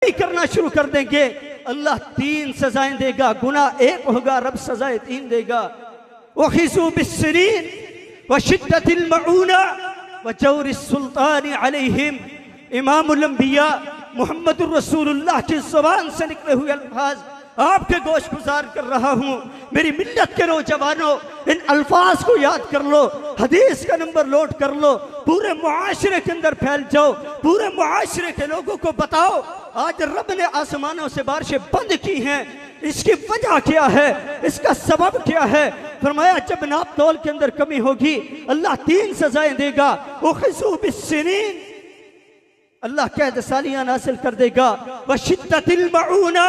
कमी करना शुरू कर देंगे, अल्लाह 3 सजाएं देगा। गुनाह 1 होगा, रब सजाएं 3 देगा। वखिज़ू बिस्सिरीन व शिद्दतिल मऊना व जौरि सुल्तानी अलैहिम। इमामुल अंबिया मुहम्मदुर रसूलुल्लाह की ज़ुबान से निकले हुए अल्फाज आपके गोश गुजार कर रहा हूँ। मेरी मिल्लत के नौजवानों, इन अल्फाज को याद कर लो, हदीस का नंबर लोड कर लो, पूरे मुआशरे के अंदर फैल जाओ, पूरे मुआशरे के लोगों को बताओ आज रब ने आसमानों से बारिशें बंद की हैं, इसकी वजह क्या है, इसका सबब क्या है। फरमाया जब नाप तोल के अंदर कमी होगी अल्लाह 3 सजाएं देगा। उखिज़ू बिस्सिनीन, अल्लाह कैद सालियां नासिल कर देगा। व शिद्दतिल मऊना,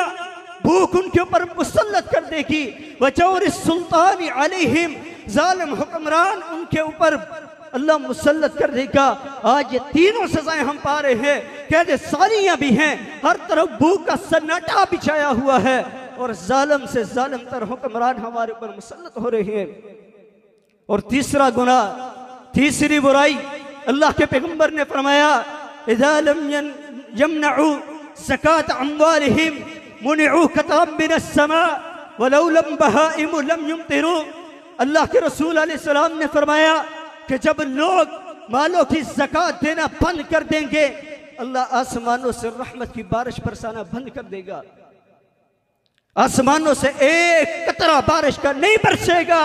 भूख उनके ऊपर मुसल्लत कर देगी। व जौरि सुल्तानी अलैहिम, जालिम हुक्मरान उनके ऊपर अल्लाह मुसल्लत कर देगा। आज ये तीनों सजाएं हम पा रहे हैं, कैद सालियां भी हैं, हर तरफ भूख का सन्नाटा बिछाया हुआ है और जालिम से जालिम तर हुक्मरान हमारे ऊपर मुसल्लत हो रहे हैं। और तीसरा गुनाह, तीसरी बुराई, अल्लाह के पैगंबर ने फरमाया इज़ा लम यमनउ ज़कात अम्वालिहिम मुनिउ कताब मिनस समा वलौ लम बहाइम लम युमतिरू। अल्लाह के रसूल अलैहि सलाम ने फरमाया कि जब लोग मालों की ज़कात देना बंद कर देंगे अल्लाह आसमानों से रहमत की बारिश बरसाना बंद कर देगा। आसमानों से एक कतरा बारिश का नहीं बरसेगा।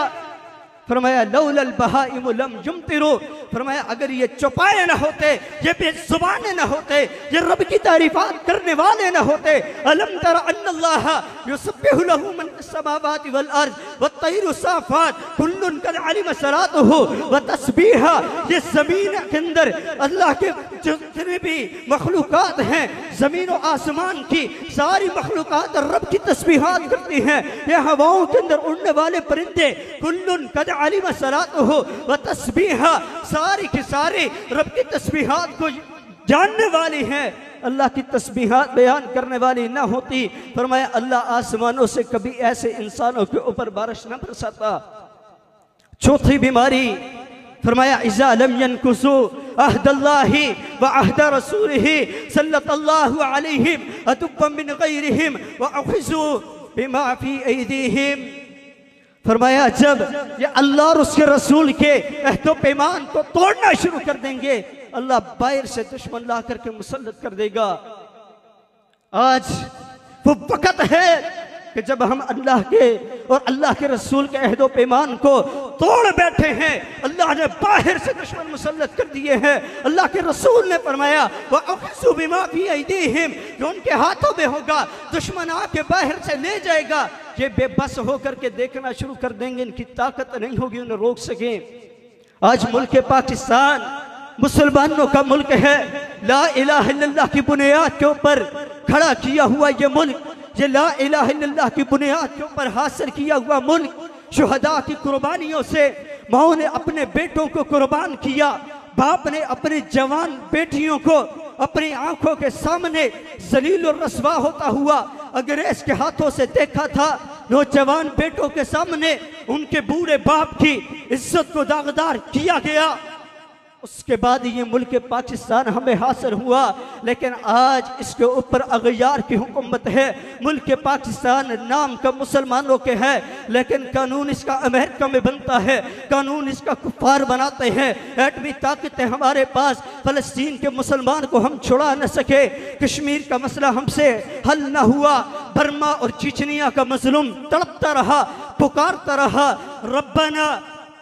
फरमाया लौलल बहाइम लम युमतिरू, फरमाया अगर ये चौपाए ना होते, ये बेजुबाने ना होते, ये रब की तारीफात करने वाले ना होते। अलम तरा अन्नल्लाह युसब्बिहु लहु मन फिस समावाति वल अर्ज़ वत्तैरु साफ़ात कुल्लुन कद अलिम सलातुहु व तस्बीहा। ये ज़मीन के अंदर अल्लाह के जितने भी मखलूकात हैं, ज़मीन और आसमान की सारी मखलूकात रब की तस्बीहात करती हैं। ये हवाओं के अंदर उड़ने वाले परिंदे कुल्लुन कद अलिम सलातुहु व तस्बीहा, सारी की सारी रब की तस्बीहात को जानने वाली हैं। अल्लाह की तस्बीहात बयान करने वाली ना होती, फरमाया अल्लाह आसमानों से कभी ऐसे इंसानों के ऊपर बारिश न बरसाता। चौथी बीमारी, फरमाया इज़ा लम यनकुसू अहदल्लाहि व अहद रसूलिहि सल्लल्लाहु अलैहि अतुब्बन मिन गैरिहिम व अखिज़ू बिमा फी ऐदीहिम। फरमाया जब ये अल्लाह और उसके रसूल के अहदो पैमान को तोड़ना शुरू कर देंगे अल्लाह बाहर से दुश्मन ला करके मुसल्लत कर देगा। आज वो वक़्त है कि जब हम अल्लाह के और अल्लाह के रसूल के अहदो पैमान को तोड़ बैठे हैं, अल्लाह ने बाहर से दुश्मन मुसल्लत कर दिए हैं। अल्लाह के रसूल ने फरमाया वह अख़ज़ू बिमा फी ऐदीहिम, जो उनके हाथों में होगा दुश्मन आके बाहर से ले जाएगा। ये बेबस होकर के देखना शुरू कर देंगे, इनकी ताकत नहीं होगी उन्हें रोक सके। आज मुल्क पाकिस्तान मुसलमानों का मुल्क है, ला इलाहा इल्लल्लाह की बुनियाद के ऊपर खड़ा किया हुआ ये मुल्क, ये ला इलाहा इल्लल्लाह की बुनियाद के ऊपर हासिल किया हुआ मुल्क, शुहदा की कुर्बानियों से माओ ने अपने बेटों को कुर्बान किया, बाप ने अपनी जवान बेटियों को अपनी आंखों के सामने जलील और रस्वा होता हुआ अंग्रेज के हाथों से देखा था। नौजवान बेटों के सामने उनके बूढ़े बाप की इज्जत को दागदार किया गया। उसके बाद ये मुल्क पाकिस्तान हमें हासिल हुआ, लेकिन आज इसके ऊपर अगयार की हुकूमत है। मुल्क पाकिस्तान नाम का मुसलमानों के है, लेकिन कानून इसका अमेरिका में बनता है, कानून इसका कुफार बनाते हैं। एटमी ताकतें हमारे पास, फ़लस्तीन के मुसलमान को हम छुड़ा न सके, कश्मीर का मसला हमसे हल न हुआ, बर्मा और चिचनिया का मजलूम तड़पता रहा, पुकारता रहा, रब्बना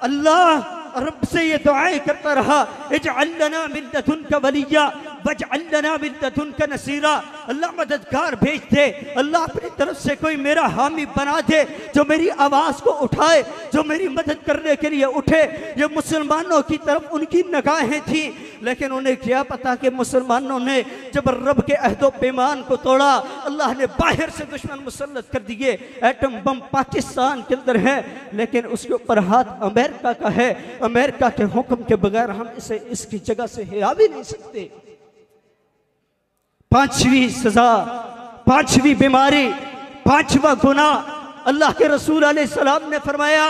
अल्लाह रब से ये दुआएं करता रहा, इजअल लना मिन लदुनका वलिया वजअल लना मिन लदुनका नसीरा। अल्लाह मददगार भेज दे, अल्लाह अपनी तरफ से कोई मेरा हामी बना दे जो मेरी आवाज़ को उठाए, जो मेरी मदद करने के लिए उठे। ये मुसलमानों की तरफ उनकी निगाहें थी, लेकिन उन्हें क्या पता कि मुसलमानों ने जब रब के अहदो पैमान को तोड़ा, अल्लाह ने बाहर से दुश्मन मुसल्लत कर दिए। एटम बम पाकिस्तान के अंदर है, लेकिन उसके ऊपर हाथ अमेरिका का है। अमेरिका के हुक्म के बगैर हम इसे इसकी जगह से हिला भी नहीं सकते। पांचवी सजा, पांचवी बीमारी, पांचवा गुनाह, अल्लाह के रसूल अलैहिस्सलाम ने फरमाया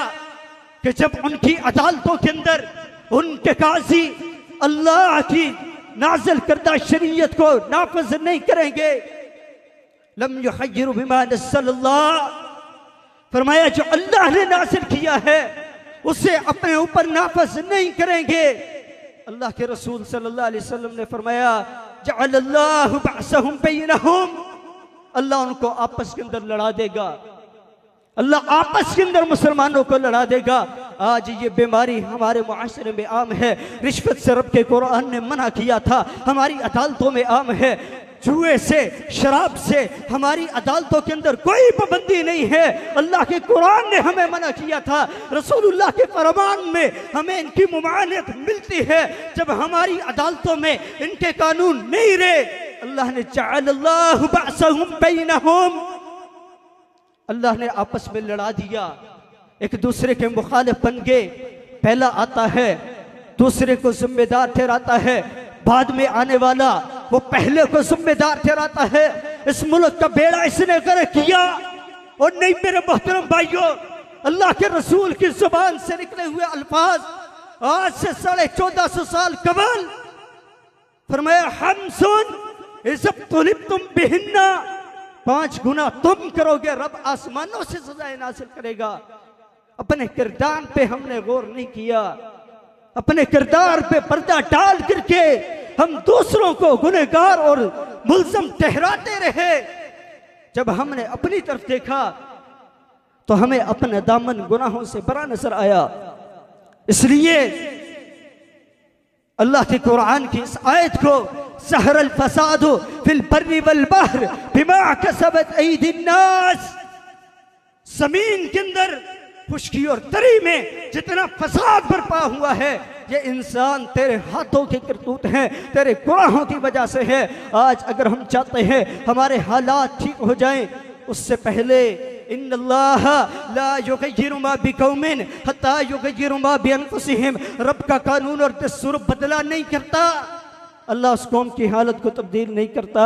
कि जब उनकी अदालतों के अंदर उनके काजी अल्लाह की नाज़िल करदा शरीयत को नाफिज नहीं करेंगे, लम युग़य्यिरु बिमा नज़्ज़लल्लाह, फरमाया जो अल्लाह ने नाज़िल किया है उसे अपने ऊपर नाफिज नहीं करेंगे। अल्लाह के रसूल सल्लल्लाहु अलैहि वसल्लम ने फरमाया जअलल्लाहु बअसहुम बैनहुम, अल्लाह उनको आपस के अंदर लड़ा देगा, अल्लाह आपस के अंदर मुसलमानों को लड़ा देगा। आज ये बीमारी हमारे मुआशरे में आम है। रिश्वत से रब के कुरान ने मना किया था, हमारी अदालतों में आम है। जुए से, शराब से हमारी अदालतों के अंदर कोई पाबंदी नहीं है। अल्लाह के कुरान ने हमें मना किया था, रसूलुल्लाह के फरमान में हमें इनकी मुमानत मिलती है। जब हमारी अदालतों में इनके कानून नहीं रहे, अल्लाह ने जअलल्लाहु बअसहुम बैनहुम, अल्लाह ने आपस में लड़ा दिया, एक दूसरे के मुखालिफ बन गए। पहला आता है दूसरे को जिम्मेदार ठहराता है, बाद में आने वाला वो पहले को जिम्मेदार ठहराता है। इस मुल्क का बेड़ा इसने कर किया। और नहीं मेरे मोहतरम भाइयों, अल्लाह के रसूल की जुबान से निकले हुए अल्फाज आज से 1450 साल कबल फरमाया हम सुन इज़ तुलिबतुम बिहिन्ना, 5 गुना तुम करोगे, रब आसमानों से सजाएं नाज़िल करेगा। अपने किरदार पे हमने गौर नहीं किया, अपने किरदार पे पर्दा डाल करके हम दूसरों को गुनहगार और मुल्ज़म ठहराते रहे। जब हमने अपनी तरफ देखा तो हमें अपना दामन गुनाहों से बरा नजर आया। इसलिए अल्लाह के कुरान की इस आयत को सहरल फसादु फिल बर्रि वल बहर बिमा कसबत ऐदिन नास, जमीन के अंदर खुशकी और तरी में जितना फसाद बर्पा हुआ है, ये इंसान तेरे हाथों के करतूत हैं, तेरे गुनाहों की वजह से है। आज अगर हम चाहते हैं हमारे हालात ठीक हो जाएं, उससे पहले इन्नल्लाह ला युग़य्यिरु मा बिक़ौमिन हत्ता युग़य्यिरु मा बिअनफुसिहिम, रब का कानून और दस्तूर बदला नहीं करता। अल्लाह उस कौम की हालत को तब्दील नहीं करता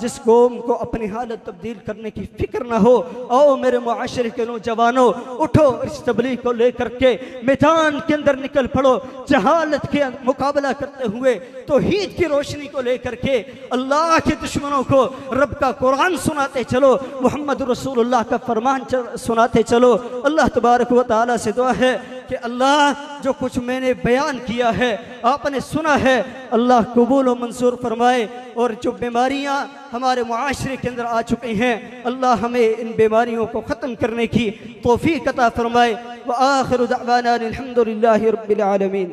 जिस कौम को अपनी हालत तब्दील करने की फिक्र ना हो। आओ मेरे मुआशरे के नौजवानों, उठो, इस तबलीग को लेकर के मैदान के अंदर निकल पड़ो। जहालत के मुकाबला करते हुए तौहीद की रोशनी को लेकर के अल्लाह के दुश्मनों को रब का कुरान सुनाते चलो, मोहम्मद रसूलुल्लाह का फरमान सुनाते चलो। अल्लाह तबारक व तआला से दुआ है कि अल्लाह जो कुछ मैंने बयान किया है, आपने सुना है, अल्लाह कबूल और मंजूर फरमाए। और जो बीमारियां हमारे मुआशरे के अंदर आ चुकी हैं, अल्लाह हमें इन बीमारियों को ख़त्म करने की तौफीक अता फरमाए। व आखिरु दअवाना अनिल हम्दुलिल्लाहि रब्बिल आलमीन।